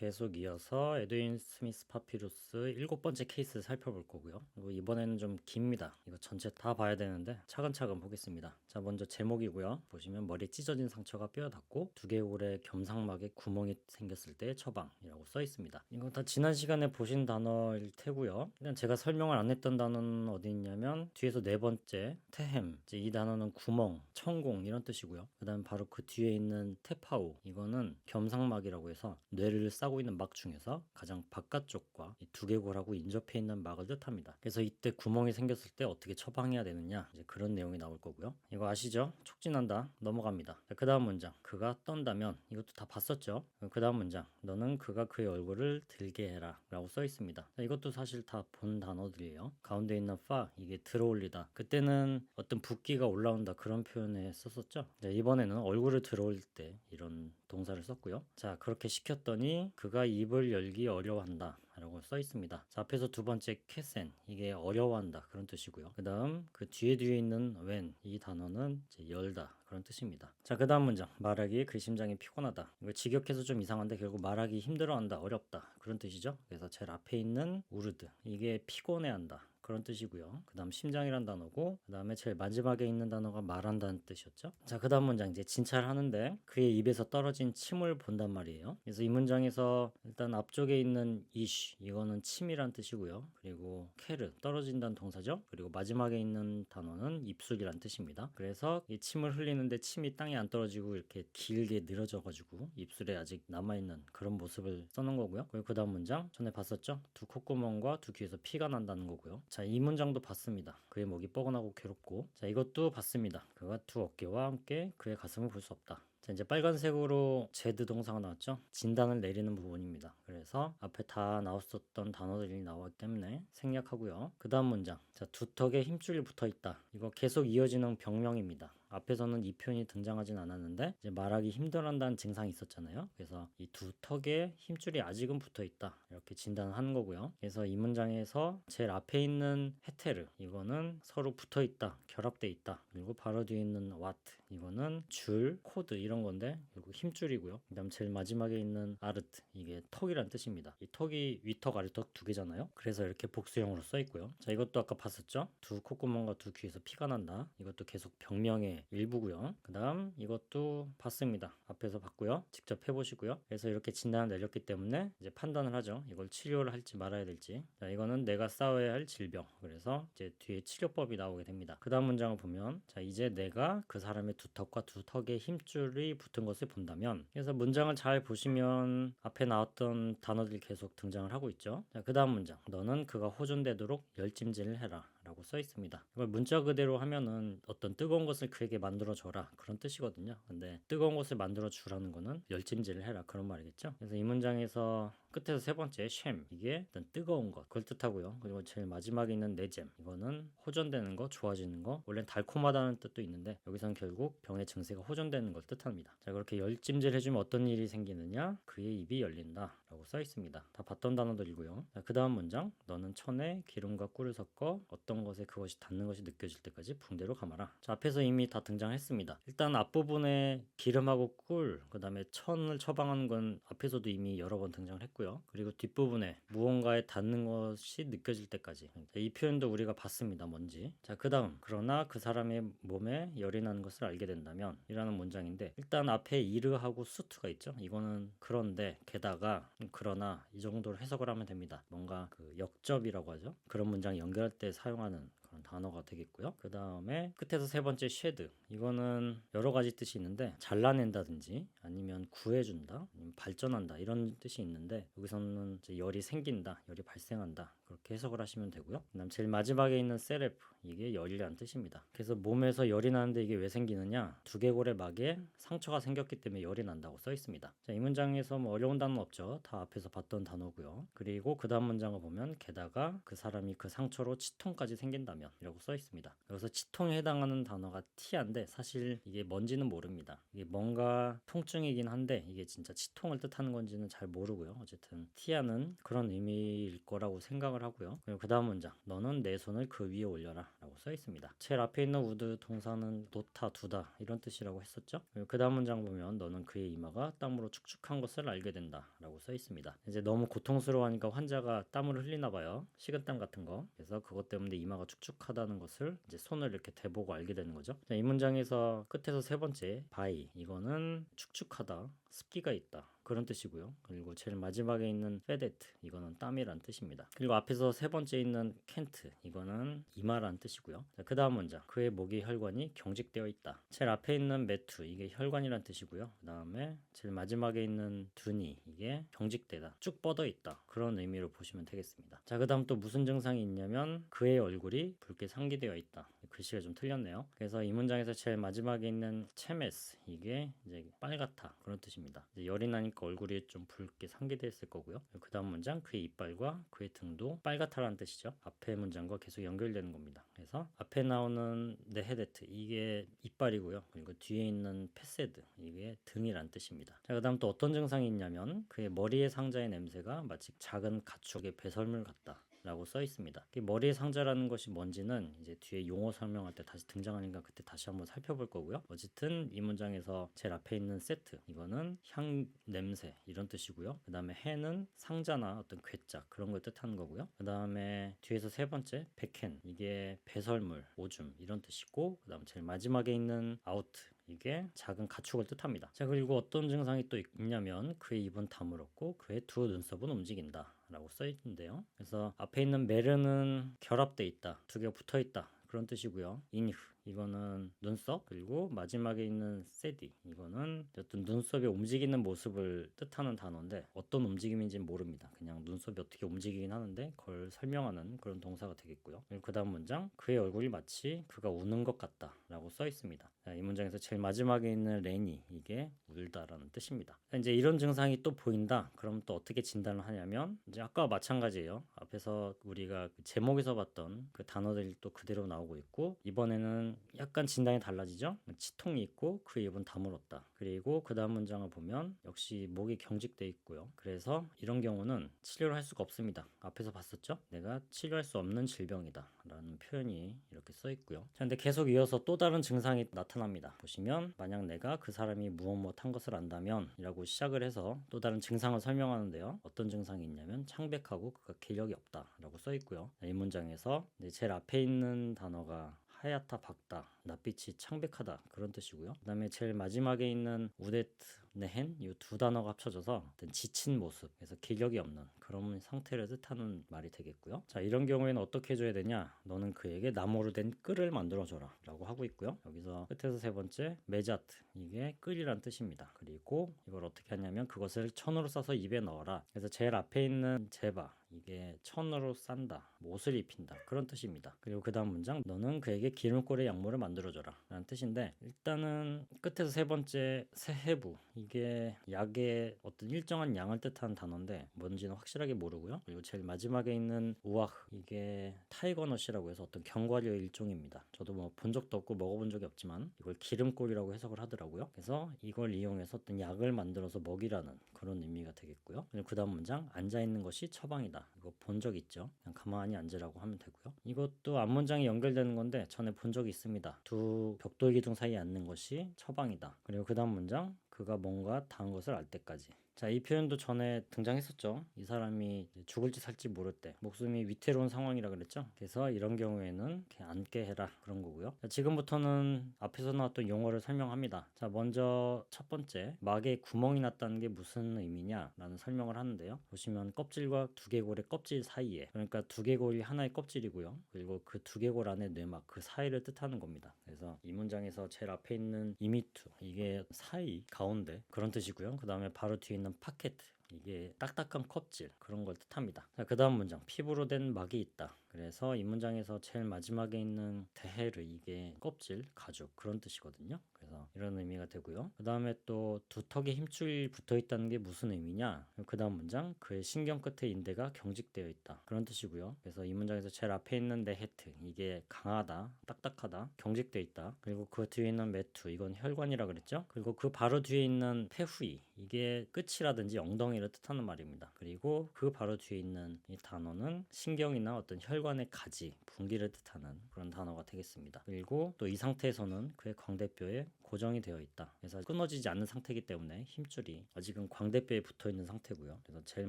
계속 이어서 에드윈 스미스 파피루스 7번째 케이스 살펴볼 거고요. 그리고 이번에는 좀 깁니다. 이거 전체 다 봐야 되는데 차근차근 보겠습니다. 자, 먼저 제목이고요. 보시면 머리에 찢어진 상처가 뼈에 닿고 두개골에 겸상막에 구멍이 생겼을 때의 처방이라고 써 있습니다. 이거 다 지난 시간에 보신 단어일 테고요. 그냥 제가 설명을 안 했던 단어는 어디 있냐면 뒤에서 네 번째 테햄, 이 단어는 구멍, 천공 이런 뜻이고요. 그 다음 바로 그 뒤에 있는 테파우, 이거는 겸상막이라고 해서 뇌를 싸고 있는 막 중에서 가장 바깥쪽과 이 두개골하고 인접해 있는 막을 뜻합니다. 그래서 이때 구멍이 생겼을 때 어떻게 처방해야 되느냐, 이제 그런 내용이 나올 거고요. 이거 아시죠? 촉진한다. 넘어갑니다. 그 다음 문장, 그가 떤다면, 이것도 다 봤었죠? 그 다음 문장, 너는 그가 그의 얼굴을 들게 해라 라고 써 있습니다. 자, 이것도 사실 다 본 단어들이에요. 가운데 있는 파, 이게 들어올리다. 그때는 어떤 붓기가 올라온다 그런 표현에 썼었죠. 자, 이번에는 얼굴을 들어올 때 이런 동사를 썼고요. 자, 그렇게 시켰더니 그가 입을 열기 어려워한다 라고 써 있습니다. 자, 앞에서 두 번째 캐센, 이게 어려워한다 그런 뜻이고요. 그 다음 그 뒤에 있는 when, 이 단어는 이제 열다 그런 뜻입니다. 자, 그 다음 문장, 말하기 그 심장이 피곤하다. 이거 직역해서 좀 이상한데 결국 말하기 힘들어한다, 어렵다 그런 뜻이죠. 그래서 제일 앞에 있는 우르드, 이게 피곤해한다 그런 뜻이고요. 그 다음 심장이란 단어고, 그 다음에 제일 마지막에 있는 단어가 말한다는 뜻이었죠. 자, 그 다음 문장 이제 진찰을 하는데 그의 입에서 떨어진 침을 본단 말이에요. 그래서 이 문장에서 일단 앞쪽에 있는 이쉬, 이거는 침이란 뜻이고요. 그리고 케르, 떨어진다는 동사죠. 그리고 마지막에 있는 단어는 입술이란 뜻입니다. 그래서 이 침을 흘리는데 침이 땅에 안 떨어지고 이렇게 길게 늘어져가지고 입술에 아직 남아있는 그런 모습을 써놓은 거고요. 그리고 그 다음 문장 전에 봤었죠. 두 콧구멍과 두 귀에서 피가 난다는 거고요. 자, 이 문장도 봤습니다. 그의 목이 뻐근하고 괴롭고, 자, 이것도 봤습니다. 그가 두 어깨와 함께 그의 가슴을 볼 수 없다. 자, 이제 빨간색으로 제드 동사가 나왔죠. 진단을 내리는 부분입니다. 그래서 앞에 다 나왔었던 단어들이 나왔기 때문에 생략하고요. 그 다음 문장, 자, 두턱에 힘줄이 붙어 있다. 이거 계속 이어지는 병명입니다. 앞에서는 이 표현이 등장하진 않았는데 이제 말하기 힘들어한다는 증상이 있었잖아요. 그래서 이 두 턱에 힘줄이 아직은 붙어 있다, 이렇게 진단을 하는 거고요. 그래서 이 문장에서 제일 앞에 있는 헤테르, 이거는 서로 붙어 있다, 결합돼 있다. 그리고 바로 뒤에 있는 와트, 이거는 줄, 코드 이런 건데 결국 힘줄이고요. 그다음 제일 마지막에 있는 아르트, 이게 턱이란 뜻입니다. 이 턱이 위턱 아래턱 두 개잖아요. 그래서 이렇게 복수형으로 써 있고요. 자, 이것도 아까 봤었죠. 두 콧구멍과 두 귀에서 피가 난다. 이것도 계속 병명의 일부고요. 그 다음 이것도 봤습니다. 앞에서 봤고요. 직접 해보시고요. 그래서 이렇게 진단을 내렸기 때문에 이제 판단을 하죠. 이걸 치료를 할지 말아야 될지. 자, 이거는 내가 싸워야 할 질병. 그래서 이제 뒤에 치료법이 나오게 됩니다. 그 다음 문장을 보면, 자, 이제 내가 그 사람의 두 턱과 두 턱에 힘줄이 붙은 것을 본다면, 그래서 문장을 잘 보시면 앞에 나왔던 단어들이 계속 등장을 하고 있죠. 자, 그 다음 문장, 너는 그가 호전되도록 열찜질을 해라 라고 써 있습니다. 이걸 문자 그대로 하면은 어떤 뜨거운 것을 그에게 만들어 줘라 그런 뜻이거든요. 근데 뜨거운 것을 만들어 주라는 거는 열찜질을 해라 그런 말이겠죠. 그래서 이 문장에서 끝에서 세 번째 쉔, 이게 일단 뜨거운 것 그걸 뜻하고요. 그리고 제일 마지막에 있는 네잼, 이거는 호전되는 거, 좋아지는 거. 원래는 달콤하다는 뜻도 있는데 여기서는 결국 병의 증세가 호전되는 걸 뜻합니다. 자, 그렇게 열찜질 해주면 어떤 일이 생기느냐, 그의 입이 열린다 라고 써 있습니다. 다 봤던 단어들이고요. 자, 그 다음 문장, 너는 천에 기름과 꿀을 섞어 어떤 것에 그것이 닿는 것이 느껴질 때까지 붕대로 감아라. 자, 앞에서 이미 다 등장했습니다. 일단 앞부분에 기름하고 꿀, 그 다음에 천을 처방하는 건 앞에서도 이미 여러 번 등장을 했고요. 그리고 뒷부분에 무언가에 닿는 것이 느껴질 때까지. 자, 이 표현도 우리가 봤습니다. 뭔지. 자, 그 다음, 그러나 그 사람의 몸에 열이 나는 것을 알게 된다면, 이라는 문장인데, 일단 앞에 이르하고 수트가 있죠. 이거는 그런데, 게다가, 그러나 이 정도로 해석을 하면 됩니다. 뭔가 그 역접이라고 하죠. 그런 문장 연결할 때 사용하는 그런 단어가 되겠고요. 그 다음에 끝에서 세 번째 쉐드, 이거는 여러 가지 뜻이 있는데 잘라낸다든지 아니면 구해준다, 아니면 발전한다 이런 뜻이 있는데 여기서는 이제 열이 생긴다, 열이 발생한다 그렇게 해석을 하시면 되고요. 그다음 제일 마지막에 있는 세레프, 이게 열이라는 뜻입니다. 그래서 몸에서 열이 나는데 이게 왜 생기느냐, 두개골의 막에 상처가 생겼기 때문에 열이 난다고 써 있습니다. 자, 이 문장에서 뭐 어려운 단어는 없죠. 다 앞에서 봤던 단어고요. 그리고 그 다음 문장을 보면 게다가 그 사람이 그 상처로 치통까지 생긴다면 이라고 써 있습니다. 여기서 치통에 해당하는 단어가 티아인데 사실 이게 뭔지는 모릅니다. 이게 뭔가 통증이긴 한데 이게 진짜 치통을 뜻하는 건지는 잘 모르고요. 어쨌든 티아는 그런 의미일 거라고 생각을 하고요. 그리고 그 다음 문장, 너는 내 손을 그 위에 올려라 라고 써 있습니다. 제일 앞에 있는 우드 동사는 놓다, 두다 이런 뜻이라고 했었죠. 그 다음 문장 보면 너는 그의 이마가 땀으로 축축한 것을 알게 된다 라고 써 있습니다. 이제 너무 고통스러워하니까 환자가 땀을 흘리나 봐요. 식은땀 같은 거. 그래서 그것 때문에 이마가 축축하다는 것을 이제 손을 이렇게 대보고 알게 되는 거죠. 자, 이 문장에서 끝에서 세 번째 바이, 이거는 축축하다, 습기가 있다 그런 뜻이고요. 그리고 제일 마지막에 있는 페데트, 이거는 땀이란 뜻입니다. 그리고 앞에서 세 번째 있는 캔트, 이거는 이마란 뜻이고요. 그 다음 문장, 그의 목이 혈관이 경직되어 있다. 제일 앞에 있는 메투, 이게 혈관이란 뜻이고요. 그 다음에 제일 마지막에 있는 두니, 이게 경직되다, 쭉 뻗어 있다 그런 의미로 보시면 되겠습니다. 자, 그 다음 또 무슨 증상이 있냐면 그의 얼굴이 붉게 상기되어 있다. 글씨가 좀 틀렸네요. 그래서 이 문장에서 제일 마지막에 있는 체메스, 이게 이제 빨갛다 그런 뜻입니다. 이제 열이 나니까 얼굴이 좀 붉게 상기되어 있을 거고요. 그 다음 문장, 그의 이빨과 그의 등도 빨갛다라는 뜻이죠. 앞에 문장과 계속 연결되는 겁니다. 그래서 앞에 나오는 네헤데트, 이게 이빨이고요. 그리고 뒤에 있는 페세드, 이게 등이란 뜻입니다. 자, 그 다음 또 어떤 증상이 있냐면 그의 머리의 상자의 냄새가 마치 작은 가축의 배설물 같다 라고 써 있습니다. 머리의 상자라는 것이 뭔지는 이제 뒤에 용어 설명할 때 다시 등장하니까 그때 다시 한번 살펴볼 거고요. 어쨌든 이 문장에서 제일 앞에 있는 세트, 이거는 향, 냄새 이런 뜻이고요. 그 다음에 해는 상자나 어떤 괴짝 그런 걸 뜻하는 거고요. 그 다음에 뒤에서 세 번째 백켄, 이게 배설물, 오줌 이런 뜻이고, 그 다음 제일 마지막에 있는 아우트, 이게 작은 가축을 뜻합니다. 자, 그리고 어떤 증상이 또 있냐면 그의 입은 다물었고 그의 두 눈썹은 움직인다 라고 써 있는데요. 그래서 앞에 있는 메르는 결합돼 있다, 두 개가 붙어 있다 그런 뜻이고요. 인흐, 이거는 눈썹, 그리고 마지막에 있는 세디, 이거는 어떤 눈썹이 움직이는 모습을 뜻하는 단어인데 어떤 움직임인지는 모릅니다. 그냥 눈썹이 어떻게 움직이긴 하는데 그걸 설명하는 그런 동사가 되겠고요. 그리고 그 다음 문장, 그의 얼굴이 마치 그가 우는 것 같다 라고 써 있습니다. 자, 이 문장에서 제일 마지막에 있는 레니, 이게 울다라는 뜻입니다. 이제 이런 증상이 또 보인다, 그럼 또 어떻게 진단을 하냐면 이제 아까와 마찬가지예요. 앞에서 우리가 그 제목에서 봤던 그 단어들이 또 그대로 나오고 있고, 이번에는 약간 진단이 달라지죠. 치통이 있고 그의 입은 다물었다. 그리고 그 다음 문장을 보면 역시 목이 경직돼 있고요. 그래서 이런 경우는 치료를 할 수가 없습니다. 앞에서 봤었죠. 내가 치료할 수 없는 질병이다 라는 표현이 이렇게 써 있고요. 자, 근데 계속 이어서 또 다른 증상이 나타납니다. 보시면 만약 내가 그 사람이 무엇 한 것을 안다면 이라고 시작을 해서 또 다른 증상을 설명하는데요. 어떤 증상이 있냐면 창백하고 그가 기력이 없다 라고 써 있고요. 이 문장에서 제일 앞에 있는 단어가 하얗다, 밝다, 낯빛이 창백하다 그런 뜻이고요. 그 다음에 제일 마지막에 있는 우데트, 네헨, 이 두 단어가 합쳐져서 어떤 지친 모습, 그래서 기력이 없는 그런 상태를 뜻하는 말이 되겠고요. 자, 이런 경우에는 어떻게 해줘야 되냐, 너는 그에게 나무로 된 끈을 만들어줘라 라고 하고 있고요. 여기서 끝에서 세 번째 메자트, 이게 끈이란 뜻입니다. 그리고 이걸 어떻게 하냐면 그것을 천으로 싸서 입에 넣어라. 그래서 제일 앞에 있는 제바, 이게 천으로 싼다, 옷을 입힌다 그런 뜻입니다. 그리고 그 다음 문장, 너는 그에게 기름골의 약물을 만들어줘라 라는 뜻인데, 일단은 끝에서 세 번째 세헤부, 이게 약의 어떤 일정한 양을 뜻하는 단어인데 뭔지는 확실하게 모르고요. 그리고 제일 마지막에 있는 우아흐, 이게 타이거넛이라고 해서 어떤 견과류의 일종입니다. 저도 뭐 본 적도 없고 먹어본 적이 없지만 이걸 기름골이라고 해석을 하더라고요. 그래서 이걸 이용해서 어떤 약을 만들어서 먹이라는 그런 의미가 되겠고요. 그리고 그 다음 문장, 앉아있는 것이 처방이다, 이거 본 적 있죠? 그냥 가만히 앉으라고 하면 되고요. 이것도 앞문장이 연결되는 건데 전에 본 적이 있습니다. 두 벽돌기둥 사이에 앉는 것이 처방이다. 그리고 그 다음 문장, 그가 뭔가 당한 것을 알 때까지. 자, 이 표현도 전에 등장했었죠. 이 사람이 죽을지 살지 모를 때 목숨이 위태로운 상황이라 그랬죠. 그래서 이런 경우에는 그냥 앉게 해라 그런 거고요. 자, 지금부터는 앞에서 나왔던 용어를 설명합니다. 자, 먼저 첫 번째, 막에 구멍이 났다는 게 무슨 의미냐 라는 설명을 하는데요. 보시면 껍질과 두개골의 껍질 사이에, 그러니까 두개골이 하나의 껍질이고요. 그리고 그 두개골 안에 뇌막, 그 사이를 뜻하는 겁니다. 그래서 이 문장에서 제일 앞에 있는 이미투, 이게 사이, 가운데 그런 뜻이고요. 그 다음에 바로 뒤에 있는 파케트, 이게 딱딱한 껍질 그런 걸 뜻합니다. 자, 그 다음 문장, 피부로 된 막이 있다. 그래서 이 문장에서 제일 마지막에 있는 데헤르, 이게 껍질, 가죽 그런 뜻이거든요. 그래서 이런 의미가 되고요. 그 다음에 또 두턱에 힘줄이 붙어 있다는 게 무슨 의미냐, 그 다음 문장, 그의 신경 끝에 인대가 경직되어 있다 그런 뜻이고요. 그래서 이 문장에서 제일 앞에 있는 네헤트, 이게 강하다, 딱딱하다, 경직되어 있다. 그리고 그 뒤에 있는 메투, 이건 혈관이라 그랬죠. 그리고 그 바로 뒤에 있는 페후이, 이게 끝이라든지 엉덩이를 뜻하는 말입니다. 그리고 그 바로 뒤에 있는 이 단어는 신경이나 어떤 혈관 혈관의 가지, 분기를 뜻하는 그런 단어가 되겠습니다. 그리고 또 이 상태에서는 그의 광대뼈에 고정이 되어 있다. 그래서 끊어지지 않는 상태이기 때문에 힘줄이 아직은 광대뼈에 붙어 있는 상태고요. 그래서 제일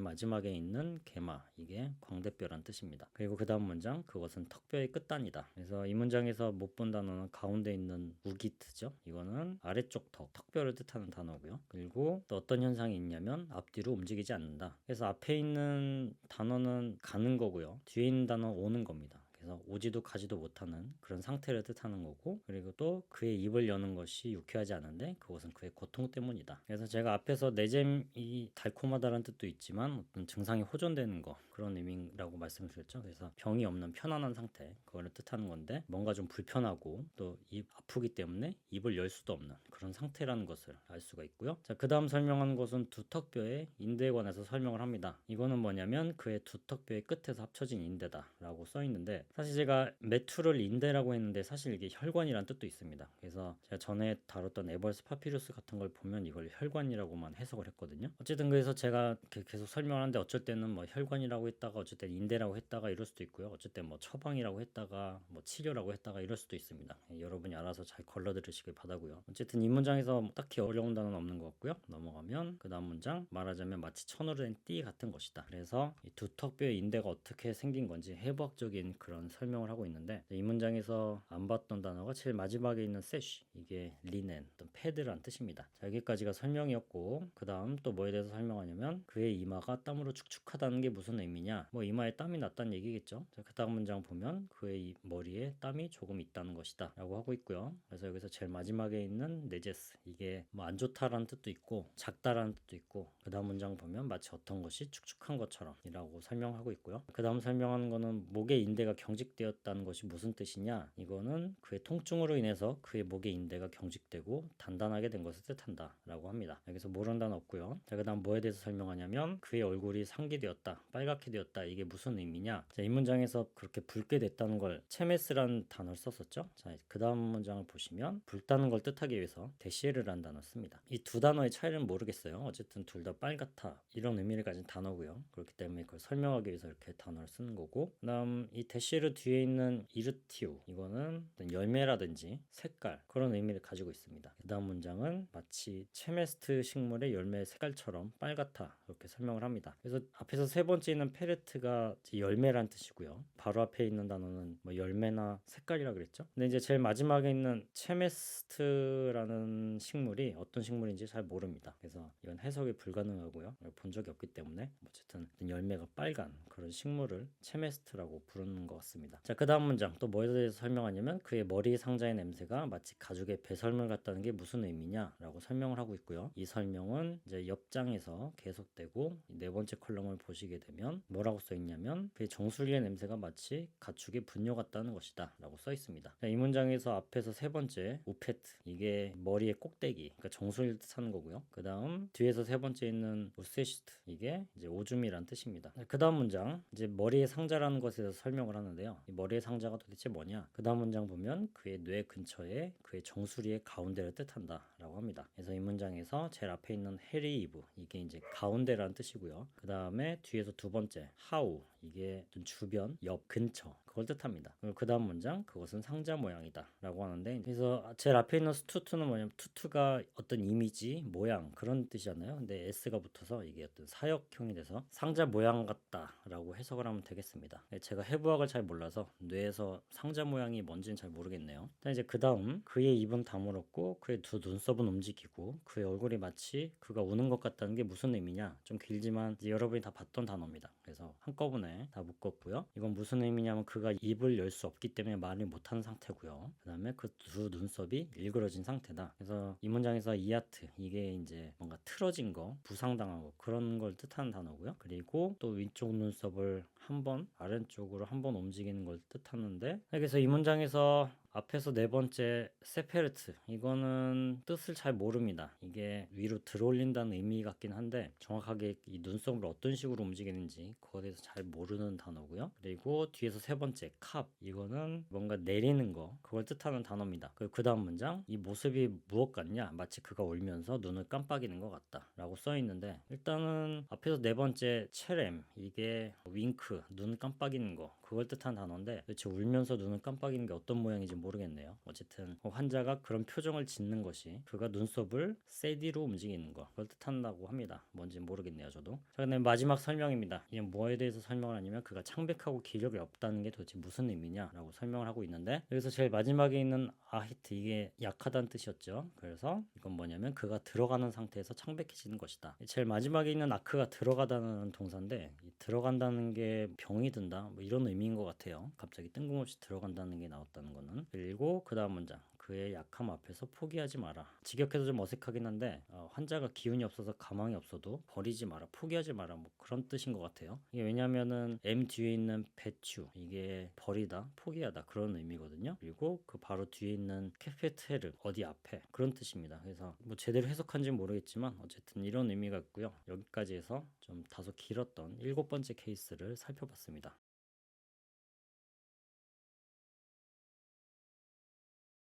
마지막에 있는 게마, 이게 광대뼈란 뜻입니다. 그리고 그 다음 문장, 그것은 턱뼈의 끝단이다. 그래서 이 문장에서 못 본 단어는 가운데 있는 우기트죠. 이거는 아래쪽 턱뼈를 뜻하는 단어고요. 그리고 또 어떤 현상이 있냐면 앞뒤로 움직이지 않는다. 그래서 앞에 있는 단어는 가는 거고요. 뒤에 있는 단어는 오는 겁니다. 그래서 오지도 가지도 못하는 그런 상태를 뜻하는 거고, 그리고 또 그의 입을 여는 것이 유쾌하지 않은데 그것은 그의 고통 때문이다. 그래서 제가 앞에서 내잼이 달콤하다는 뜻도 있지만 어떤 증상이 호전되는 거, 그런 의미라고 말씀을 드렸죠. 그래서 병이 없는 편안한 상태, 그거를 뜻하는 건데 뭔가 좀 불편하고 또 입 아프기 때문에 입을 열 수도 없는 그런 상태라는 것을 알 수가 있고요. 자, 그 다음 설명하는 것은 두턱뼈의 인대에 관해서 설명을 합니다. 이거는 뭐냐면 그의 두턱뼈의 끝에서 합쳐진 인대다 라고 써 있는데, 사실 제가 메투를 인대라고 했는데 사실 이게 혈관이란 뜻도 있습니다. 그래서 제가 전에 다뤘던 에벌스 파피루스 같은 걸 보면 이걸 혈관이라고만 해석을 했거든요. 어쨌든 그래서 제가 계속 설명하는데 어쩔 때는 뭐 혈관이라고 했다가 어쩔 때 인대라고 했다가 이럴 수도 있고요. 어쩔 때 뭐 처방이라고 했다가 뭐 치료라고 했다가 이럴 수도 있습니다. 여러분이 알아서 잘 걸러 들으시길 바라고요. 어쨌든 이 문장에서 딱히 어려운 단어는 없는 것 같고요. 넘어가면 그 다음 문장, 말하자면 마치 천으로 된 띠 같은 것이다. 그래서 이 두턱뼈의 인대가 어떻게 생긴 건지 해부학적인 그런 설명을 하고 있는데, 이 문장에서 안 봤던 단어가 제일 마지막에 있는 세쉬, 이게 리넨, 어떤 패드란 뜻입니다. 자, 여기까지가 설명이었고, 그 다음 또 뭐에 대해서 설명하냐면 그의 이마가 땀으로 축축하다는 게 무슨 의미냐, 뭐 이마에 땀이 났다는 얘기겠죠. 자, 그 다음 문장 보면 그의 머리에 땀이 조금 있다는 것이다 라고 하고 있고요. 그래서 여기서 제일 마지막에 있는 네제스, 이게 뭐 안 좋다라는 뜻도 있고 작다라는 뜻도 있고, 그 다음 문장 보면 마치 어떤 것이 축축한 것처럼 이라고 설명하고 있고요. 그 다음 설명하는 거는 목의 인대가 경직되었다는 것이 무슨 뜻이냐, 이거는 그의 통증으로 인해서 그의 목의 인대가 경직되고 단단하게 된 것을 뜻한다 라고 합니다. 여기서 모르는 단어 없고요. 자, 그 다음 뭐에 대해서 설명하냐면 그의 얼굴이 상기되었다, 빨갛게 되었다, 이게 무슨 의미냐. 자, 이 문장에서 그렇게 붉게 됐다는 걸 체메스라는 단어를 썼었죠. 자, 그 다음 문장을 보시면 붉다는 걸 뜻하기 위해서 데시에르라는 단어를 씁니다. 이 두 단어의 차이는 모르겠어요. 어쨌든 둘 다 빨갛다 이런 의미를 가진 단어고요. 그렇기 때문에 그걸 설명하기 위해서 이렇게 단어를 쓰는 거고, 그 다음 이 데시에르 뒤에 있는 이르티우, 이거는 어떤 열매라든지 색깔, 그런 의미를 가지고 있습니다. 그 다음 문장은 마치 체메스트 식물의 열매 색깔처럼 빨갛다 이렇게 설명을 합니다. 그래서 앞에서 세 번째 있는 페르트가 열매란 뜻이고요. 바로 앞에 있는 단어는 뭐 열매나 색깔이라 그랬죠. 근데 이제 제일 마지막에 있는 체메스트라는 식물이 어떤 식물인지 잘 모릅니다. 그래서 이건 해석이 불가능하고요. 본 적이 없기 때문에 어쨌든 열매가 빨간 그런 식물을 체메스트라고 부르는 것 같습니다. 자, 그 다음 문장 또 뭐에 대해서 설명하냐면 그의 머리 상자의 냄새가 마치 가죽의 배설물 같다는 게 무슨 의미냐라고 설명을 하고 있고요. 이 설명은 이제 옆장에서 계속되고 네 번째 컬럼을 보시게 되면 뭐라고 써 있냐면 그의 정수리의 냄새가 마치 가축의 분뇨 같다는 것이다 라고 써 있습니다. 자, 이 문장에서 앞에서 세 번째 우페트, 이게 머리의 꼭대기, 그러니까 정수리를 뜻하는 거고요. 그 다음 뒤에서 세 번째 있는 우세시트, 이게 이제 오줌이란 뜻입니다. 그 다음 문장, 이제 머리의 상자라는 것에 대해서 설명을 하는데요. 이 머리의 상자가 도대체 뭐냐. 그 다음 문장 보면 그의 뇌 근처에 그의 정수리의 가운데를 뜻한다 라고 합니다. 그래서 이 문장에서 제일 앞에 있는 해리 이브, 이게 이제 가운데라는 뜻이고요. 그 다음에 뒤에서 두 번째 하우, 이게 주변, 옆, 근처, 그걸 뜻합니다. 그리고 그 다음 문장, 그것은 상자 모양이다 라고 하는데, 그래서 제일 앞에 있는 투투는 뭐냐면 투투가 어떤 이미지, 모양, 그런 뜻이잖아요. 근데 S가 붙어서 이게 어떤 사역형이 돼서 상자 모양 같다 라고 해석을 하면 되겠습니다. 제가 해부학을 잘 몰라서 뇌에서 상자 모양이 뭔지는 잘 모르겠네요. 이제 그 다음, 그의 입은 다물었고 그의 두 눈썹은 움직이고 그의 얼굴이 마치 그가 우는 것 같다는 게 무슨 의미냐. 좀 길지만 이제 여러분이 다 봤던 단어입니다. 그래서 한꺼번에 다 묶었고요. 이건 무슨 의미냐면 그가 입을 열 수 없기 때문에 말을 못하는 상태고요. 그 다음에 그 두 눈썹이 일그러진 상태다. 그래서 이 문장에서 이아트, 이게 이제 뭔가 틀어진 거, 부상당한 거, 그런 걸 뜻하는 단어고요. 그리고 또 위쪽 눈썹을 한 번, 아래쪽으로 한 번 움직이는 걸 뜻하는데, 그래서 이 문장에서 앞에서 네 번째 세페르트, 이거는 뜻을 잘 모릅니다. 이게 위로 들어올린다는 의미 같긴 한데 정확하게 이 눈썹을 어떤 식으로 움직이는지 그거에 대해서 잘 모르는 단어고요. 그리고 뒤에서 세 번째 캅, 이거는 뭔가 내리는 거, 그걸 뜻하는 단어입니다. 그 다음 문장, 이 모습이 무엇 같냐, 마치 그가 울면서 눈을 깜빡이는 것 같다 라고 써 있는데, 일단은 앞에서 네 번째 체렘, 이게 윙크, 눈 깜빡이는 거, 그걸 뜻한 단어인데 도대체 울면서 눈을 깜빡이는 게 어떤 모양인지 모르겠네요. 어쨌든 환자가 그런 표정을 짓는 것이 그가 눈썹을 세디로 움직이는 거 그걸 뜻한다고 합니다. 뭔지 모르겠네요 저도. 자, 그다음에 마지막 설명입니다. 이게 뭐에 대해서 설명을 하냐면 그가 창백하고 기력이 없다는 게 도대체 무슨 의미냐라고 설명을 하고 있는데 여기서 제일 마지막에 있는 아히트 이게 약하다는 뜻이었죠. 그래서 이건 뭐냐면 그가 들어가는 상태에서 창백해지는 것이다. 제일 마지막에 있는 아크가 들어가다는 동사인데 이 들어간다는 게 병이 든다 뭐 이런 의미인 것 같아요. 갑자기 뜬금없이 들어간다는 게 나왔다는 거는. 그리고 그 다음 문장 그의 약함 앞에서 포기하지 마라. 직역해서 좀 어색하긴 한데 환자가 기운이 없어서 가망이 없어도 버리지 마라 포기하지 마라 뭐 그런 뜻인 것 같아요. 이게 왜냐면은 M 뒤에 있는 배추 이게 버리다 포기하다 그런 의미거든요. 그리고 그 바로 뒤에 있는 캐페테르 어디 앞에 그런 뜻입니다. 그래서 뭐 제대로 해석한지는 모르겠지만 어쨌든 이런 의미가 있고요. 여기까지 해서 좀 다소 길었던 7번째 케이스를 살펴봤습니다.